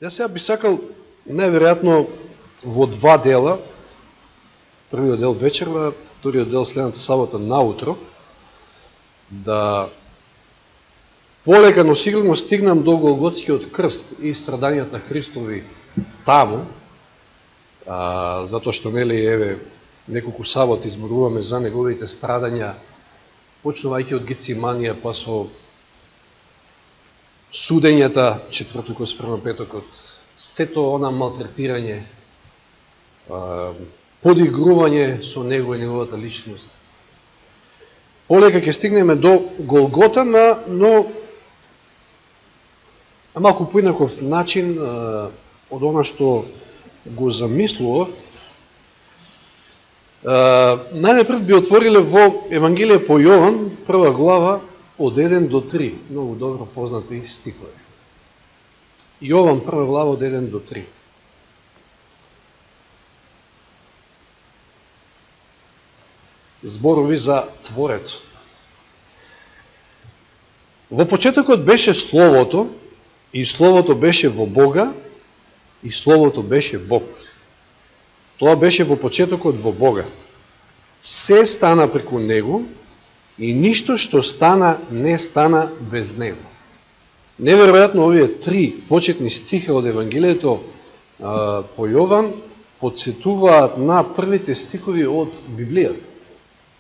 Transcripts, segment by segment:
Јас сега би сакал најверојатно во два дела, првиот дел вечерва, вториот дел следната сабота наутро, да полека, но сигурно стигнам до Голготскиот крст и страдањата Христови таму, затоа што еве неколку саботи зборуваме за неговите страдања, почнувајќи од Гециманија, па со судењата, четвртокот спрема петокот, сето она малтретирање, подигрување со него и неговата личност. Полека ќе стигнеме до Голгота, но на малку поинаков начин од она што го замислував. Најнапред би отвориле во Евангелие по Јован, прва глава, од 1 до 3, многу добро познати стихови. Јован, прва глава, од 1 до 3. Зборови за Творецот. Во почетокот беше Словото, и Словото беше во Бога, и Словото беше Бог. Тоа беше во почетокот во Бога. Се стана преку Него, и ништо што стана, не стана без Него. Неверојатно, овие три почетни стиха од Евангелието по Јован подсетуваат на првите стихови од Библијата.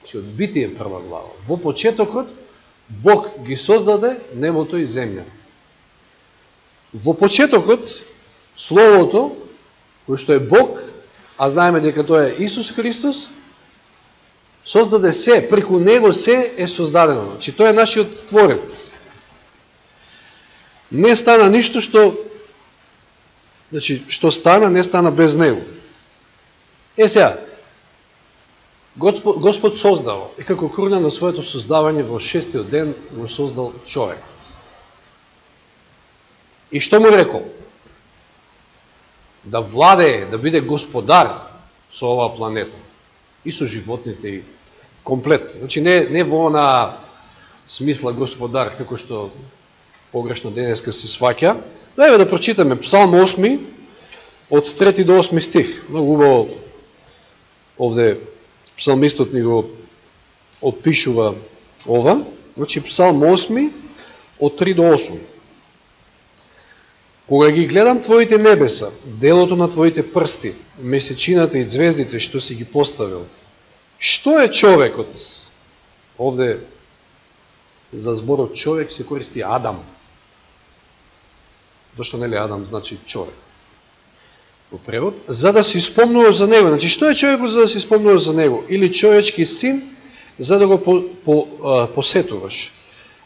Че од Битие прва глава. Во почетокот Бог ги создаде небото и земја. Во почетокот Словото, кој што е Бог, а знаеме дека тоа е Исус Христос, создаде се, преку Него се е создадено. Значи, тој е нашиот Творец. Не стана ништо што, значи, што стана, не стана без Него. Сега, Господ создава, и како круна на своето создавање во шестиот ден го создал човекот. И што му рекол? Да владее, да биде господар со оваа планета. И со животните и комплетно. Значи не во она смисла господар, како што погрешно денеска се сваќа. Но еве да прочитаме Псалм 8, од 3 до 8 стих. Многу убаво овде псалмистот ни го опишува ова. Значи Псалм 8, од 3 до 8. Кога ги гледам Твоите небеса, делото на Твоите прсти, месечината и звездите што си ги поставил, што е човекот? Овде за зборот човек се користи Адам. Зашто нели Адам значи човек? Во превод, за да си спомнува за него. Значи, што е човекот за да си спомнува за него? Или човечки син, за да го посетуваш.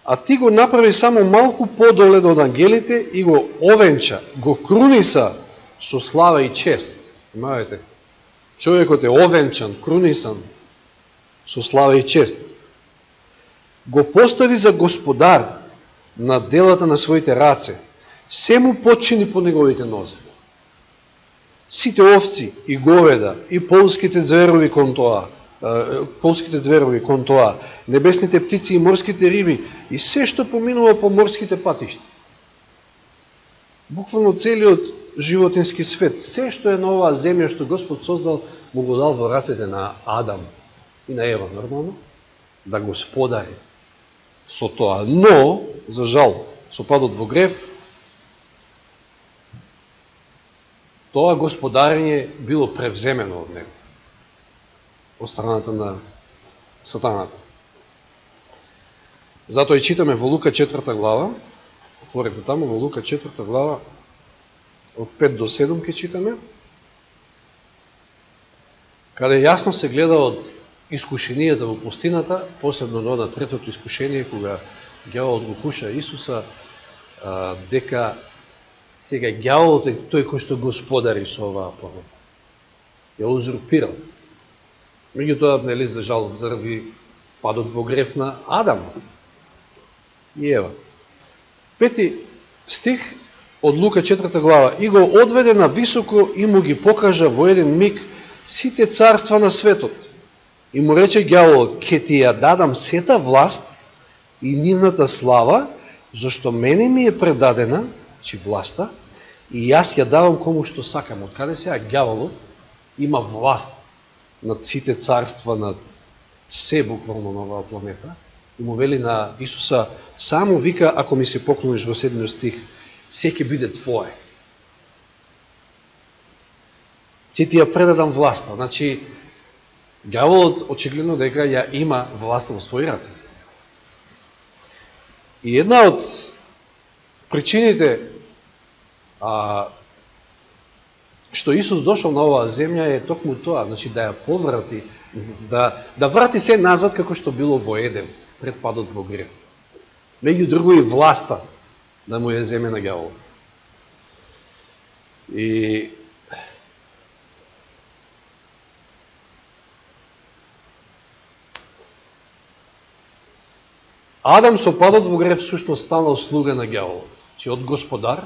А ти го направи само малку подолен од ангелите и го овенча, го круниса со слава и чест. Имавате, човекот е овенчан, крунисан со слава и чест. Го постави за господар на делата на своите раце. Се му подчини по неговите нозе. Сите овци и говеда и полските зверови кон тоа, небесните птици и морските риби и се што поминува по морските патишти. Буквално целиот животински свет, се што е на оваа земја што Господ создал, му го дал во рацете на Адам и на Ева, нормално, да господари со тоа. Но, за жал, со падот во грев, тоа господарење било превземено од него, од страната на сатаната. Затоа и читаме во Лука 4 глава, отворете таму, во Лука 4 глава, од 5 до 7 ке читаме, каде јасно се гледа од искушенијата во пустината, посебно на третото искушение, кога ѓаволот го куша Исуса, дека сега ѓаволот е тој кој што господари со оваа планета. Ја узурпирал. Меѓутоа, нели, за жал, заради падот во грев на Адам и Ева. 5 стих од Лука 4 глава. И го одведе на високо и му ги покажа во еден миг сите царства на светот. И му рече ѓаволот, ке ти ја дадам сета власт и нивната слава, зашто мене ми е предадена, чи власта, и јас ја давам кому што сакам. Од каде сега ѓаволот има власт над сите царства, над се буквално на оваа планета, и му вели на Исуса, само вика, ако ми се поклониш во 7 стих, се ќе биде твое. Ќе ти ја предадам власта. Значи, ѓаволот очигледно дека ја има власта во своји раце. И една од причините што Исус дошол на оваа земја е токму тоа, значи да ја поврати, да врати се назад како што било во Едем, пред падот во грев. Меѓу друго и власта да му ја земе на ѓаволот. И Адам со падот во грев сушто станал слуга на ѓаволот. Че од господар,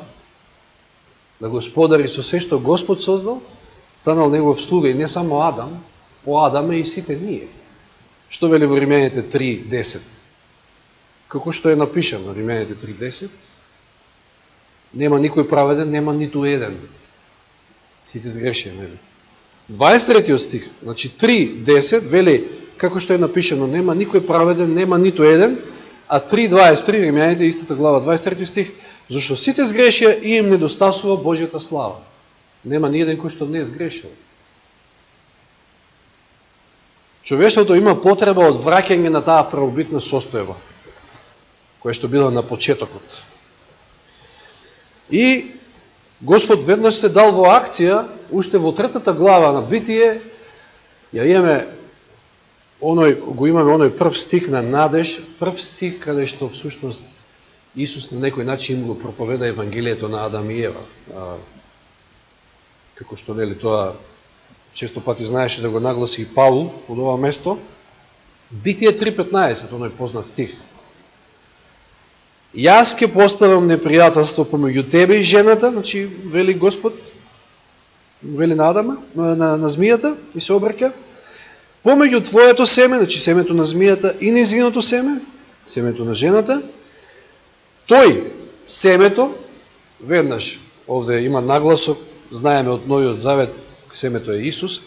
на господар и со се што Господ создал, станал негов слуга и не само Адам, по Адаме и сите ние. Што вели во Римјаните 3:10? Како што е напишано Римјаните 3:10, нема никој праведен, нема ниту еден. Сите сгрешени, нели? 23 стих, значи 3:10 вели како што е напишано, нема никој праведен, нема ниту еден, а 3:23 Римјаните истата глава 23 стих, зашто сите сгрешија и им недостасува Божјата слава. Нема ни еден кој што не е сгрешил. Човештвото има потреба од враќање на таа првобитна состојба, која што била на почетокот. И Господ веднаш се дал во акција, уште во 3 глава на Битие, го имаме оној прв стих на надеж, прв стих каде што всушност Исус на некој начин им го проповеда Евангелието на Адам и Ева. Како што нели тоа често пати знаеше да го нагласи и Паул од ова место. Битие 3:15, оној познат стих. Јас ќе поставам непријателство помеѓу тебе и жената, значи вели Господ, вели на Адама, на змијата и се обраќа. Помеѓу твоето семе, значи семето на змијата и нејзиното семе, семето на жената, тој, семето, веднаш, овде има нагласок, знаеме од Новиот Завет, семето е Исус,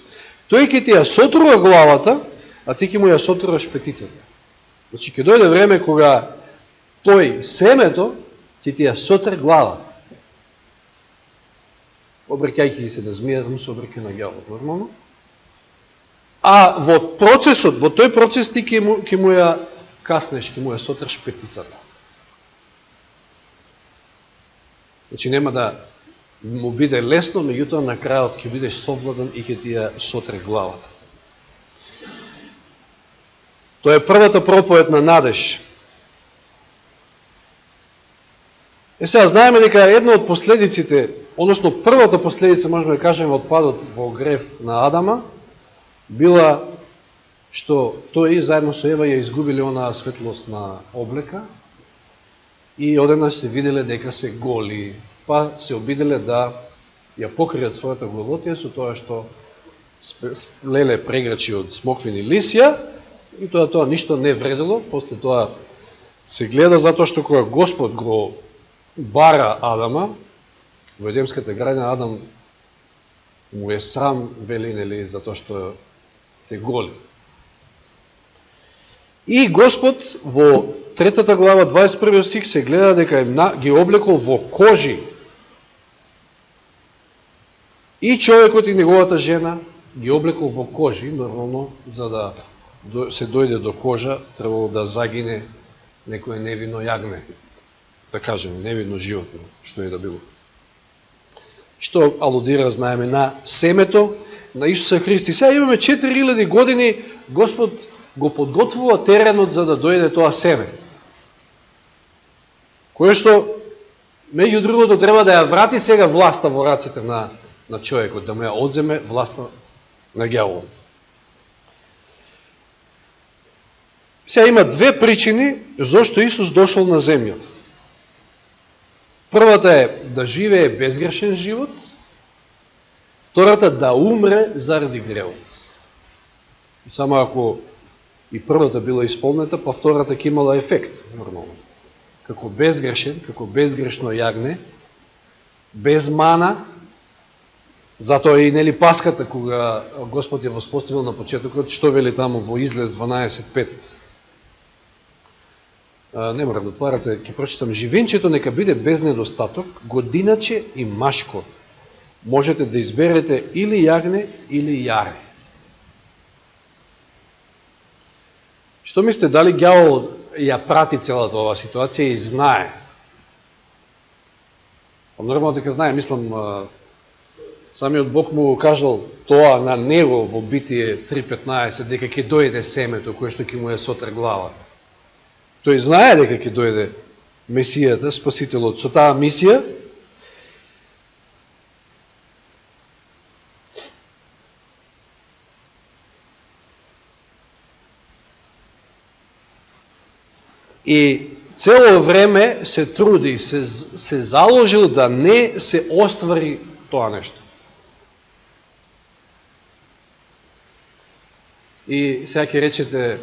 тој ќе ти ја сотрува главата, а ти ќе му ја сотруваш петицата. Значи, ќе дојде време кога тој, семето, ќе ти ја сотре главата. Обрекајќи се на змијата, му се обреке на ѓаволот, нормално. А во процесот, во тој процес ти ќе му ја каснеш, ќе му ја сотреш петицата. Значи нема да му биде лесно, меѓутоа на крајот ќе бидеш совладан и ќе ти ја сотре главата. Тоа е првата проповед на надеж. Сега знаеме дека една од последиците, односно првата последица, можеме да кажеме од падот во грев на Адама, била што тој заедно со Ева ја изгубили онаа светлост на облека и одеднаш се виделе дека се голи, па се обиделе да ја покријат својата голотија со тоа што сплеле преграчи од смоквини лисја и тоа ништо не вредело. После тоа се гледа затоа што кога Господ го бара Адама во Едемската градина, Адам му е срам, вели, нели, затоа што се голи. И Господ во 3 глава 21 стих се гледа дека ги облекол во кожи и човекот и неговата жена ги облекол во кожи, нормално, за да се дојде до кожа, требало да загине некој невино јагне, да кажем, невино животно, што е да било. Што алудира, знаеме, на семето на Исуса Христа. Сега имаме 4000 години, Господ го подготвува теренот за да дојде тоа семе. Кое што, меѓу другото, треба да ја врати сега власта во раците на човекот, да му ја одземе власта на ѓаволот. Сега има две причини зошто Исус дошол на земјата. Првата е да живее безгрешен живот, втората да умре заради гревот. И само ако и првата била исполнета, па втората ќе имала ефект, нормално. Како безгрешен, како безгрешно јагне, без мана. Затоа и нели Паската, кога Господ ја воспоставил на почетокот, што вели таму во Излез 12.5. Не мора да отварате, ќе прочитам. Живенчето нека биде без недостаток, годиначе и машко. Можете да изберете или јагне, или јаре. Што мислите, дали ѓавол ја прати целата оваа ситуација и знае? Нормално дека знае, мислам, самиот Бог му кажал тоа на него во Битие 3.15, дека ќе дојде семето кое што ќе му ја сотре глава. Тој знае дека ќе дојде Месијата, Спасителот, со таа мисија. И цело време се труди, се заложил да не се оствари тоа нешто. И сега ќе речете,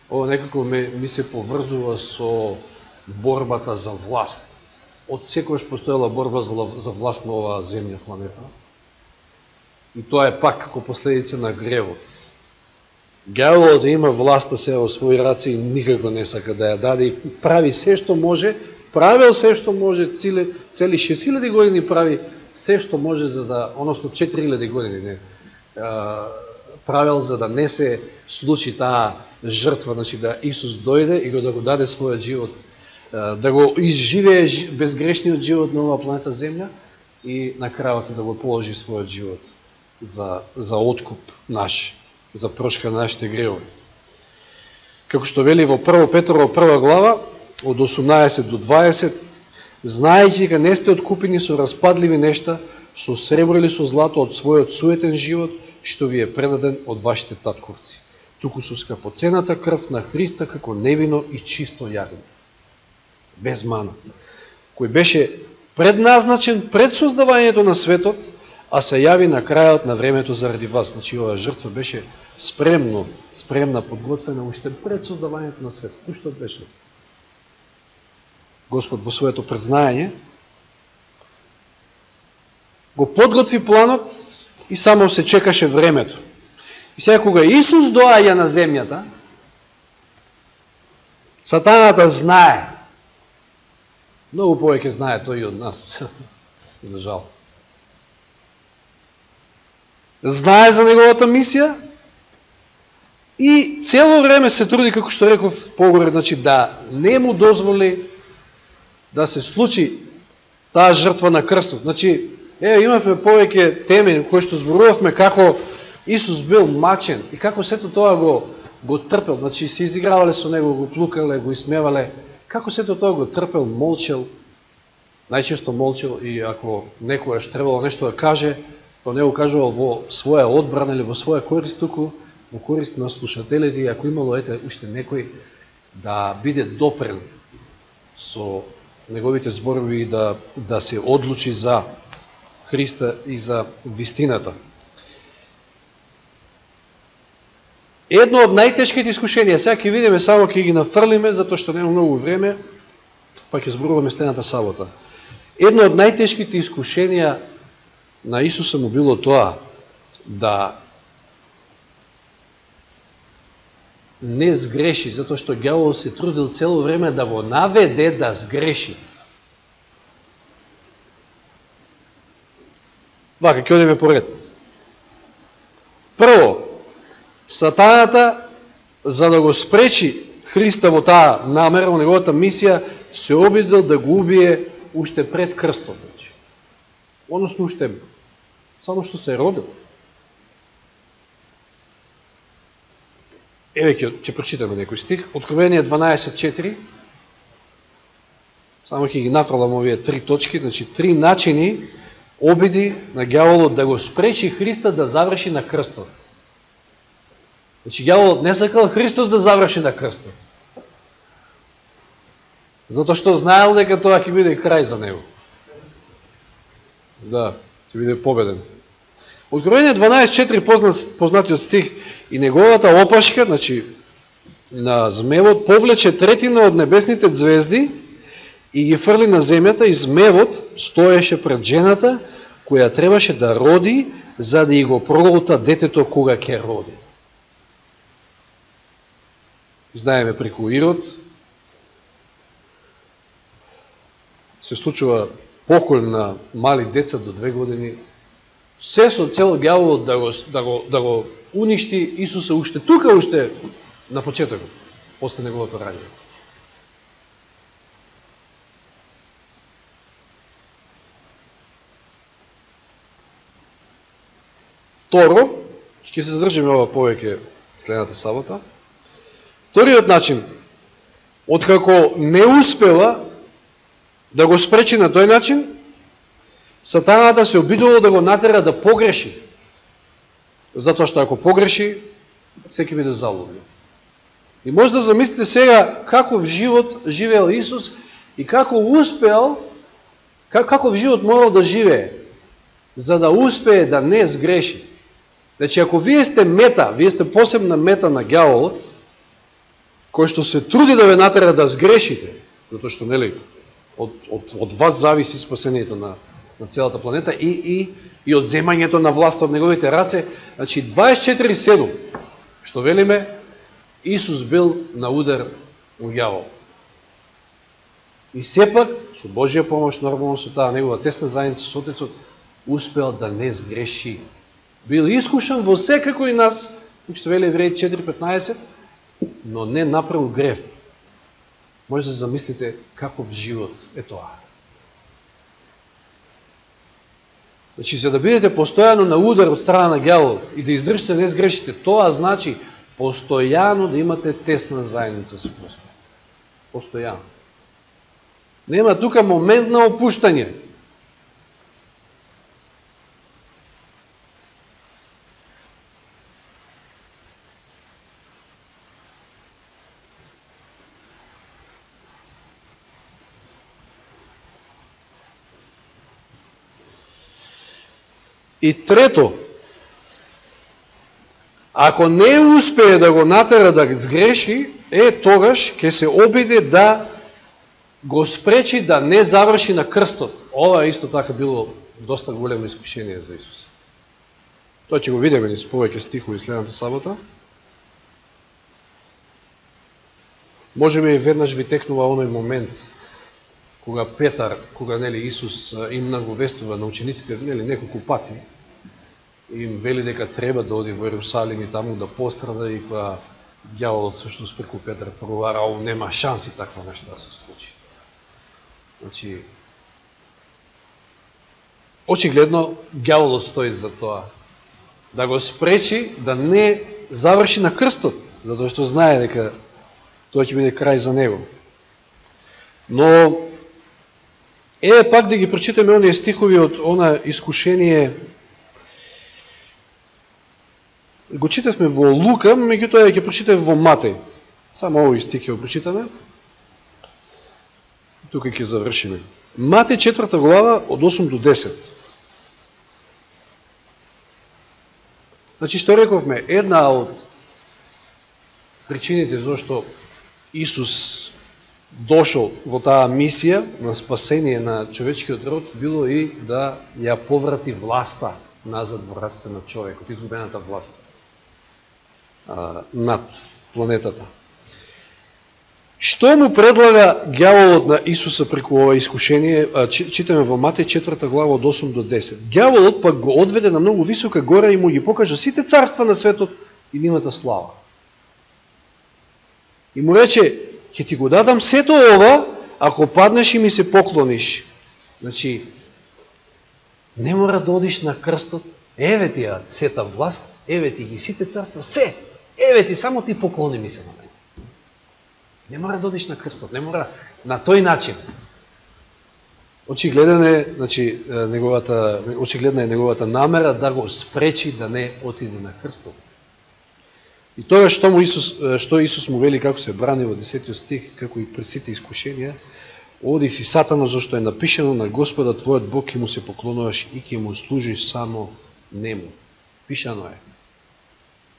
ово некако ми се поврзува со борбата за власт. Од секојаш постоела борба за власт на оваа земја, планета. И тоа е пак како последица на гревот. Ѓаволот има власта сега во своји раце и никако не сака да ја даде и прави се што може, правил се што може, цели 6000 години прави се што може за да, односно 4000 години не, правил за да не се случи таа жртва, значи да Исус дојде и да го даде својот живот, да го изживее безгрешниот живот на оваа планета Земја и на крајот да го положи својот живот за откуп наш, за прошка на нашите гревови. Како што вели во 1 Петрово 1 глава, од 18 до 20, знаејќи дека не сте откупени со распадливи нешта, со сребро или со злато од својот суетен живот, што ви е предаден од вашите татковци, туку со скъпоцената крв на Христа како невино и чисто јагне, без мана, кој беше предназначен пред создавањето на светот, а се јави на крајот на времето заради вас. Значи, оваа жртва беше спремна, подготвена уште пред создавањето на светот. Уште беше. Господ во своето предзнаење го подготви планот и само се чекаше времето. И сега кога Исус доаѓа на земјата, сатаната знае, многу повеќе знае тој и од нас, за жал. Знае за неговата мисија и цело време се труди, како што реков погоре, значи да не му дозволи да се случи таа жртва на крстот. Значи, имавме повеќе теми кои што зборувавме како Исус бил мачен и како сето тоа го трпел. Значи, се изигравале со него, го плукале, го исмевале. Како сето тоа го трпел, молчел, најчесто молчел и ако некојаш требало нешто да каже, то не го кажувал во своја одбрана или во своја корист, туку во корист на слушателите и ако имало уште некој да биде допрен со неговите зборови и да се одлучи за Христа и за вистината. Едно од најтешките искушенија, сега ќе видиме, само ќе ги нафрлиме, затоа што нема многу време, па ќе зборуваме следната сабота. Едно од најтешките искушенија на Исуса му било тоа да не сгреши, затоа што ѓаволот се трудил цело време да го наведе да сгреши. Вака, ќе одиме поред. Прво, сатаната, за да го спречи Христа во таа намера, во неговата мисија, се обидел да го убие уште пред крстот. Односно уште само што се е родил. Еве ќе прочитаме некој стих. Откровение 12.4. Само ќе ги нафрлам овие 3 точки, значи 3 начини обиди на ѓаволот да го спречи Христа да заврши на крстот. Значи ѓаволот не сакал Христос да заврши на крстот. Затоа што знаел дека тоа ќе биде крај за него. Да, ќе биде победен. Откровение 12.4 познатиот стих, и неговата опашка, значи на змевот, повлече третина од небесните звезди и ги фрли на земјата и змевот стоеше пред жената која требаше да роди за да и го проголта детето кога ќе роди. Знаеме преку Ирод се случува покол на мали деца до 2 години. Се со цел ѓаволот да го уништи Исуса уште тука, уште на почетокот, после неговото раѓање. Второ, ќе се задржиме ова повеќе следната сабота. Вториот начин, откако не успела да го спречи на тој начин, сатаната се обидувал да го натера да погреши. Затоа што ако погреши, секи биде залуден. И може да замислите сега каков живот живеел Исус и како успеал, каков живот морал да живее, за да успее да не сгреши. Значи, ако вие сте мета, вие сте посебна мета на ѓаволот, кој што се труди да ве натера да сгрешите, затоа што, нели, од вас зависи спасението на целата планета и од земањето на власт од неговите раце, значи 24/7, што велиме, Исус бил на удар у ѓавол. И сепак, со Божија помош, нормално со таа негова тесна заедница со Отецот, успел да не сгреши. Бил искушен во се како и нас, што вели Евреи 4:15, но не направил грев. Може да замислите каков живот е тоа. Значи, за да бидете постојано на удар од страна на ѓаволот и да издржите, не сгрешите, тоа значи постојано да имате тесна заедница со Господ. Постојано. Нема тука момент на опуштање. И трето, ако не успее да го натера да сгреши, тогаш ќе се обиде да го спречи да не заврши на крстот. Ова исто така било доста големо искушение за Исус. Тоа ќе го видиме низ повеќе стихови следната сабота. Можеме и веднаш ви текнува оној момент кога Петар, кога нели Исус им наговестува на учениците нели неколку пати, им вели дека треба да оди во Иерусалим и таму да пострада, и кога ѓаволот всушност преку Петар проговара, нема шанси такво нешто да се случи. Значи, очигледно ѓаволот стои за тоа да го спречи да не заврши на крстот, затоа што знае дека тоа ќе биде крај за него. Но пак да ги прочитаме оние стихови од она искушение. Го читавме во Лука, меѓутоа ќе прочитаме во Матеј. Само овој стих ќе го прочитаме. Тука ќе завршиме. Матеј 4 глава од 8 до 10. Значи, што рековме, една од причините зашто Исус дошол во таа мисија на спасение на човечкиот род било и да ја поврати власта назад во рацете на човекот, изгубената власт над планетата. Што му предлага ѓаволот на Исуса преку ова искушение? Читаме во Матеј 4 глава од 8 до 10. Ѓаволот пак го одведе на многу висока гора и му ги покажа сите царства на светот и нивната слава. И му рече: ќе ти го дадам сето ова, ако паднеш и ми се поклониш. Значи, не мора да одиш на крстот, еве ти ја сета власт, еве ти ги сите царства, се, еве ти, само ти поклони ми се на мене. Не мора да одиш на крстот, не мора на тој начин. Очигледна е неговата намера да го спречи да не отиде на крстот. И тоа што Исус му вели како се брани во 10 стих, како и пред сите искушенија: оди си Сатана, зашто е напишано на Господа твојот Бог ќе му се поклонуваш и ќе му служиш само нему. Пишано е.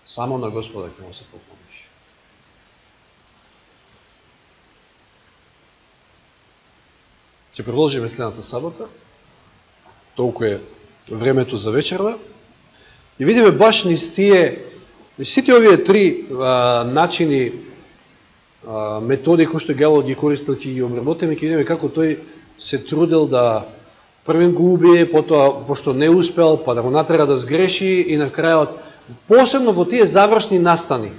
Само на Господа ќе му се поклониш. Ќе продолжиме следната сабота. Толку е времето за вечерва. И видиме баш низ сите овие три начини, методи кои што ѓаволот ги користил, ќе ги обработиме, ќе видиме како тој се трудел да првен го убие, потоа пошто не успел, па да го натера да сгреши и на крајот, посебно во тие завршни настани,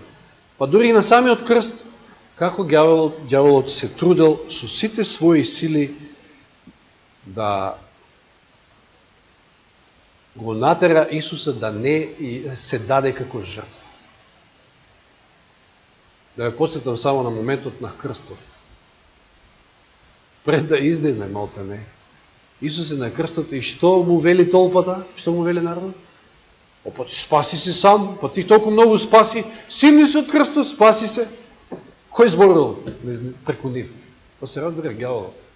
па дури и на самиот крст, како ѓаволот се трудел со сите своји сили да го натера Исуса да не се даде како жртва. Да ве подсетам само на моментот на крстот. Пред да издеме малтане, Исус е на крстот и што му вели толпата? Што му вели народот? Па ти спаси се сам, па ти толку многу спаси, симни се од крстот, спаси се. Кој зборил преку нив? Па се разбира ѓаволот.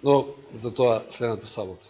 Но за тоа следната сабота.